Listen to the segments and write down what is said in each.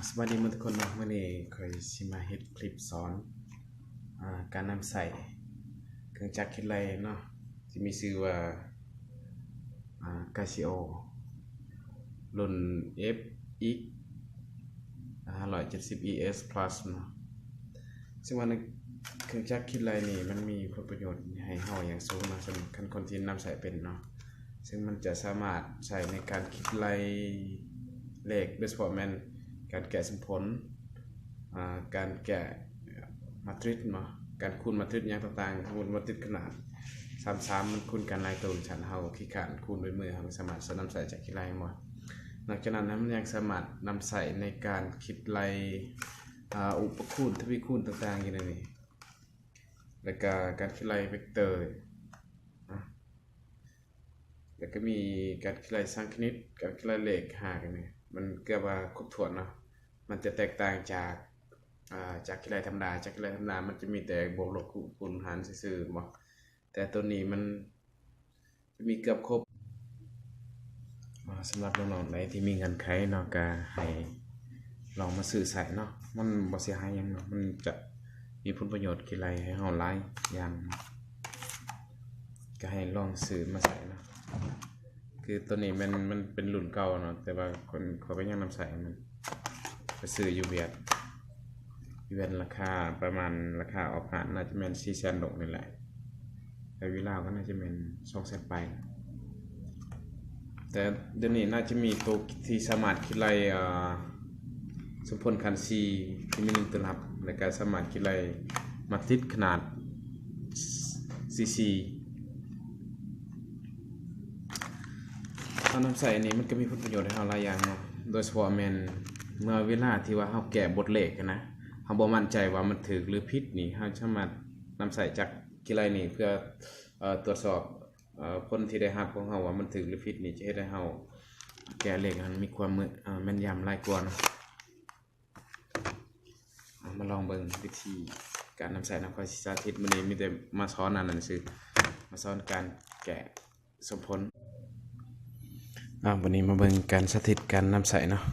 สวัสดีทุกคนเนาะวันนี้เคยสิมาเฮ็ดคลิปสอนการนำใส่เครื่องจักรคิดเลขเนาะที่มีชื่อว่าCasio รุ่น FX 570 ES Plus เนาะซึ่งว่าในเครื่องจักรคิดเลขนี่มันมีผลประโยชน์ให้เฮาอย่างสูงเนาะสำหรับคนที่นำใส่เป็นเนาะซึ่งมันจะสามารถใช้ในการคิดเลขโดยเฉพาะแม่นการแกะสมผลการแกะมาตริซเนาะการคูณมาตริซอย่างต่างๆคูณมาตริซขนาด3มันคูณกันหลายตัวฉันเฮาขี้ขานคูณด้วยมือเฮาสามารถนำใส่จากคิดเลขหมดนอกจากนั้นมันยังสามารถนำใส่ในการคิดเลขอุปคูณทวีคูณต่างๆอย่างนี้แล้วก็การคิดเลขเวกเตอร์แล้วก็มีการคิดเลขสังคณิตการคิดเลขหากันนี่มันเกือบว่าครบถ้วนเนาะมันจะแตกต่างจากคิดเลขธรรมดาจากคิดเลขธรรมดามันจะมีแต่บวกลบคูณหารซื่อๆบ่แต่ตัวนี้มันจะมีเกือบครบสำหรับน้องๆใดที่มีเงินไขเนาะก็ให้ลองมาซื้อใส่เนาะมันบ่เสียหายหยังเนาะมันจะมีผลประโยชน์คิดเลขให้เฮาหลายอย่างก็ให้ลองซื้อมาใส่เนาะคือตัวนี้มันเป็นรุ่นเก่าเนาะแต่ว่าคนเขาก็ยังนำใส่มันไปซื้ออยู่เวียดราคาประมาณราคาออกหาน่าจะเป็น400,000ดอกนี่แหละแต่วิลาวก็น่าจะเป็น200,000ไปแต่เดี๋ยวนี้น่าจะมีตัวที่สามารถคิดเลขสมผลคันซีที่มี1ตัวรับและก็สามารถคิดเลขมาตริซขนาดซีนำใส่อันนี้มันก็มีผลประโยชน์ให้เราหลายอย่างเนาะโดยเฉพาะแม่นเมื่อเวลาที่ว่าเราแกะบทเลขนะเราบ่มั่นใจว่ามันถูกหรือผิดนี่เราสามารถนำใส่จากคิดเลขนี่เพื่อตรวจสอบผลที่ได้รับของเราว่ามันถูกหรือผิดนี่จะเฮ็ดให้เราแกะเลขมันมีความแม่นยำหลายกว่าเนาะมาลองเบิ่งวิธีการนำใส่นำข้อสาธิตมื้อนี้มีแต่มาสอนอ่านหนังสือมาสอนการแกะสมผลวันนี้มาเบิ่งการสาธิตการนำใส่เนาะ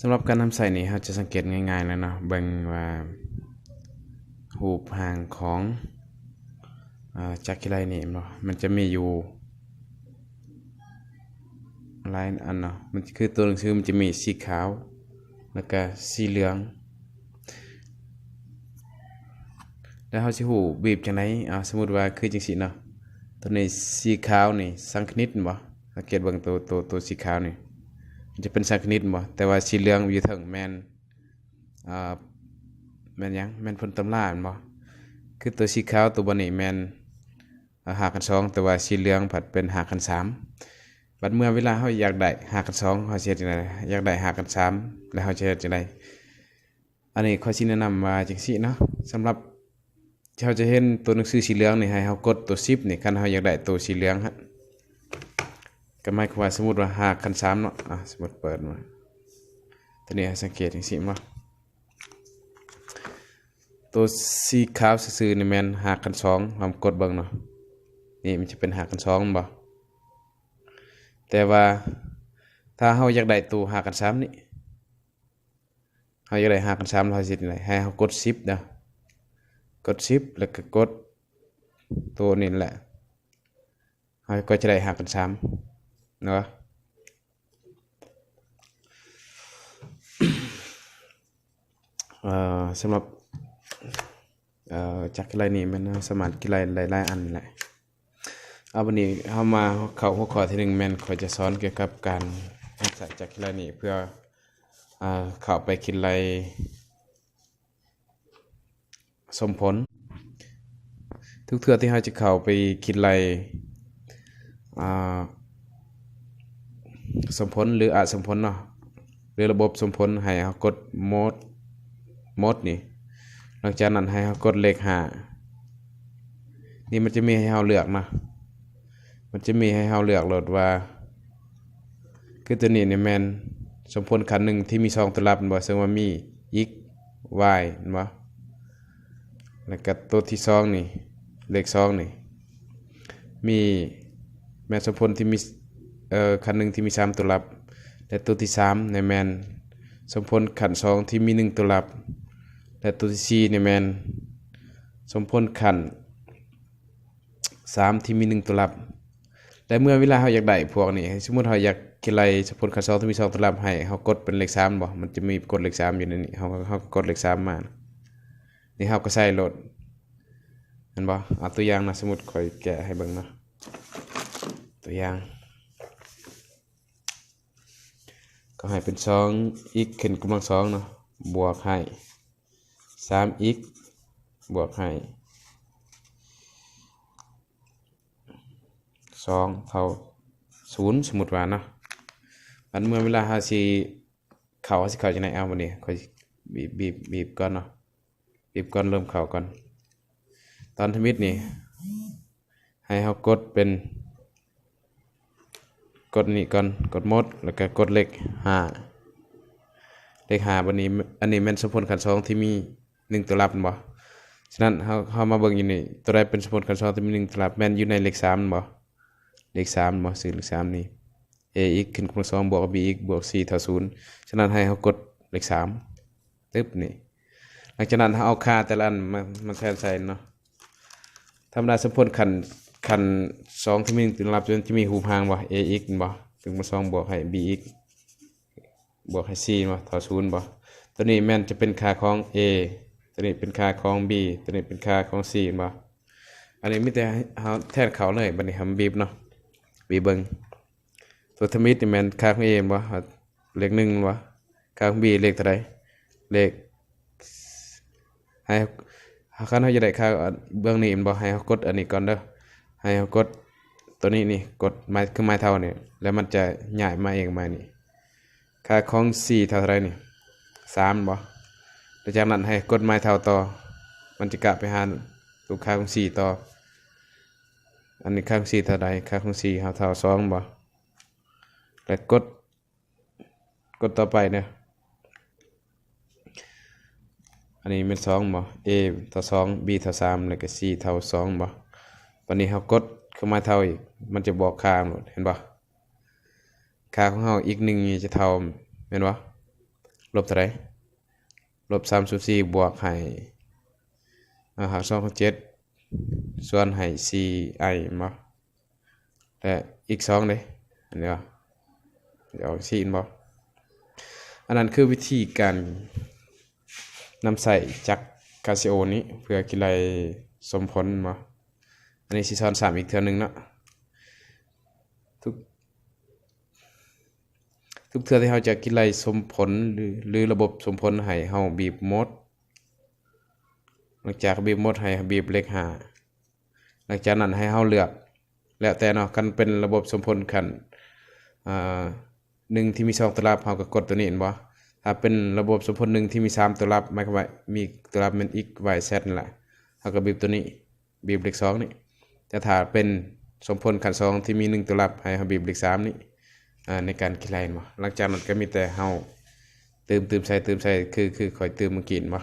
สำหรับการนำใส่นี่เราจะสังเกตง่ายๆแล้วเนาะเบิ่งว่ารูปห่างของจักรคิดเลขนี่เนาะมันจะมีอยู่หลายอันเนาะมันคือตัวหนังสือมันจะมีสีขาวแล้วก็สีเหลืองแล้วเราสิฮู้บีบจังได๋สมมุติว่าคือจังซี่เนาะตัวนี้สีขาวนี่สังคณิตบ่สังเกตเบิ่งตัวสีขาวนี่มันจะเป็นสังคณิตบ่แต่ว่าสีเหลืองอยู่เทิงแม่นหยังแม่นผลตำราบ่คือตัวสีขาวตัวบ่นี่แม่น5 กัน 2แต่ว่าสีเหลืองผัดเป็น5 กัน 3บัดเมื่อเวลาเฮาอยากได้5 กัน 2เฮาสิเฮ็ดจังได๋อยากได้5 กัน 3แล้วเฮาจะเฮ็ดจังได๋อันนี้ข้อยสิแนะนำว่าจังซี่เนาะสำหรับเราจะเห็นตัวหนังสือสีเหลืองนี่ให้เรากดตัว10นี่คันเราอยากได้ตัวสีเหลืองฮะก็หมายความว่าสมมุติว่า5 กัน 3เนาะสมมุติเปิดมาตัวนี้ให้สังเกตจังซี่บ่ตัวสีขาวซื่อๆนี่แม่น5 กัน 2ลองกดเบิ่งเนาะนี่มันจะเป็น5 กัน 2บ่แต่ว่าถ้าเราอยากได้ตัว5 กัน 3นี่เราอยากได้5 กัน 3เราสิเฮ็ดจังได๋ให้เรากด10เด้อกด10แล้วก็กดตัวนี้แหละเราก็จะได้5 กัน 3เนาะสำหรับจักรคิดเลขนี่มันสามารถคิดเลขหลายๆอันแหละวันนี้เฮามาเข้าหัวข้อที่1แม่นข้อยจะสอนเกี่ยวกับการใส่จักรคิดเลขนี่เพื่อเข้าไปคิดเลขสมผลทุกเทื่อที่เราจะเข้าไปคิดเลขสมผลหรือสมผลเนาะหรือระบบสมผลให้เรากดโหมดนี่หลังจากนั้นให้เรากดเลข5นี่มันจะมีให้เราเลือกนะมันจะมีให้เราเลือกโหลดว่าคือตัวนี้เนี่ยแม่นสมผลคันหนึ่งที่มี2ตัวรับบ่ซึ่งว่ามี x y บ่แล้วก็ตัวที่2นี่เลข2นี่มีแม่นสมผลที่มีคันหนึ่งที่มี3ตัวรับ และตัวที่3ในแมนสมผลขัน2ที่มี1ตัวรับและตัวที่4ในแมนสมผลขัน3ที่มี1ตัวรับและเมื่อเวลาเฮาอยากได้พวกนี้สมมุติเฮาอยากคิดไล่สมผลขัน2ที่มี2ตัวรับให้เฮากดเป็นเลข3บ่มันจะมีกดเลข3อยู่ในนี้เฮากดเลข3มานี่เฮาก็ใส่โหลดเห็นบ่เอาตัวอย่างนะสมมุติค่อยแกะให้เบิ่งเนาะตัวอย่างก็ให้เป็น2 x ขึ้นกำลัง2เนาะบวกให้3x บวกให้2เท่า0สมมุติว่าเนาะอันเมื่อเวลาเฮาสิเข้าจังได๋เอาบัดนี้ค่อยบีบก่อนเนาะบีบก่อนเริ่มเข้าก่อนตอนทมิตนี่ให้เฮากดเป็นกดนี่ก่อนกดหมดแล้วก็กดเลข5บัดนี้อันนี้แม่นสมผลขัน2ที่มี1ตัวรับบ่ฉะนั้นเฮามาเบิ่งอยู่นี่ตัวใดเป็นสมผลขัน2ที่มี1ตัวรับแม่นอยู่ในเลข3บ่เลข3บ่ซื้อเลข3นี่ ax ขึ้นกำลัง2บวก bx บวก4เท่า0ฉะนั้นให้เฮากดเลข3ตึ๊บนี่หลังจากนั้นเฮาเอาค่าแต่ละอันมาแทนใส่เนาะธรรมดาสมผลขัน2ที่มี1ตัวรับจนจะมีรูปหางบ่ ax บ่ถึงมา2บวกให้ bx บวกให้ c บ่เท่า0บ่ตัวนี้แม่นจะเป็นค่าของ a ตัวนี้เป็นค่าของ b ตัวนี้เป็นค่าของ c บ่อันนี้มีแต่เฮาแทนเขาเลยบัดนี้เฮาบีบเนาะบีบเบิ่งตัวทมิตนี่แม่นค่าของ a บ่เลข1บ่ค่าของ b เลขเท่าใดเลขให้คันเฮาจะได้ค่าเบื้องนี้บ่ให้เฮากดอันนี้ก่อนเด้อให้เฮากดตัวนี้นี่กดคือไม้เท่านี่แล้วมันจะย้ายมาเองมานี่ค่าของ4เท่าไหร่นี่3บ่แล้วจากนั้นให้กดไม้เท่าต่อมันจะกลับไปหาตัวค่าของ4ต่ออันนี้ค่าของ4เท่าใดค่าของ4เท่า2บ่แล้วกดต่อไปเนี่ยอันนี้เป็น2บ่ a เท่า2 b เท่า3แล้วก็ c เท่า2บ่วันนี้เฮากดเข้ามาเท่าอีกมันจะบอกค่าหมดเห็นบ่ค่าของเฮาอีก1นี่จะเท่าแม่นบ่ลบเท่าใดลบ3/4บวกให้หัก2/7ส่วนให้ 4i บ่และอีก2เด้อันนี้บ่จะออก4บ่อันนั้นคือวิธีการนำใส่จักร Casio นี้เพื่อคิดไล่สมผลบ่อันนี้สิสอน3อีกเทื่อนึงเนาะทุกเทื่อที่เฮาจะคิดไล่สมผลหรือระบบสมผลให้เฮาบีบโหมดหลังจากบีบโหมดให้บีบเลข5หลังจากนั้นให้เฮาเลือกแล้วแต่เนาะคันเป็นระบบสมผลคัน1ที่มี2ตัวรับเฮาก็กดตัวนี้เห็นบ่ถ้าเป็นระบบสมผล1ที่มี3ตัวรับหมายความว่ามีตัวรับเป็น x y z นั่นแหละเฮาก็บีบตัวนี้บีบเลข2นี่แต่ถ้าเป็นสมผลขัน2ที่มี1ตัวรับให้เฮาบีบเลข3นี่ในการคิดไล่บ่หลังจากนั้นก็มีแต่เฮาเติมใส่คือค่อยเติมเมื่อกี้บ่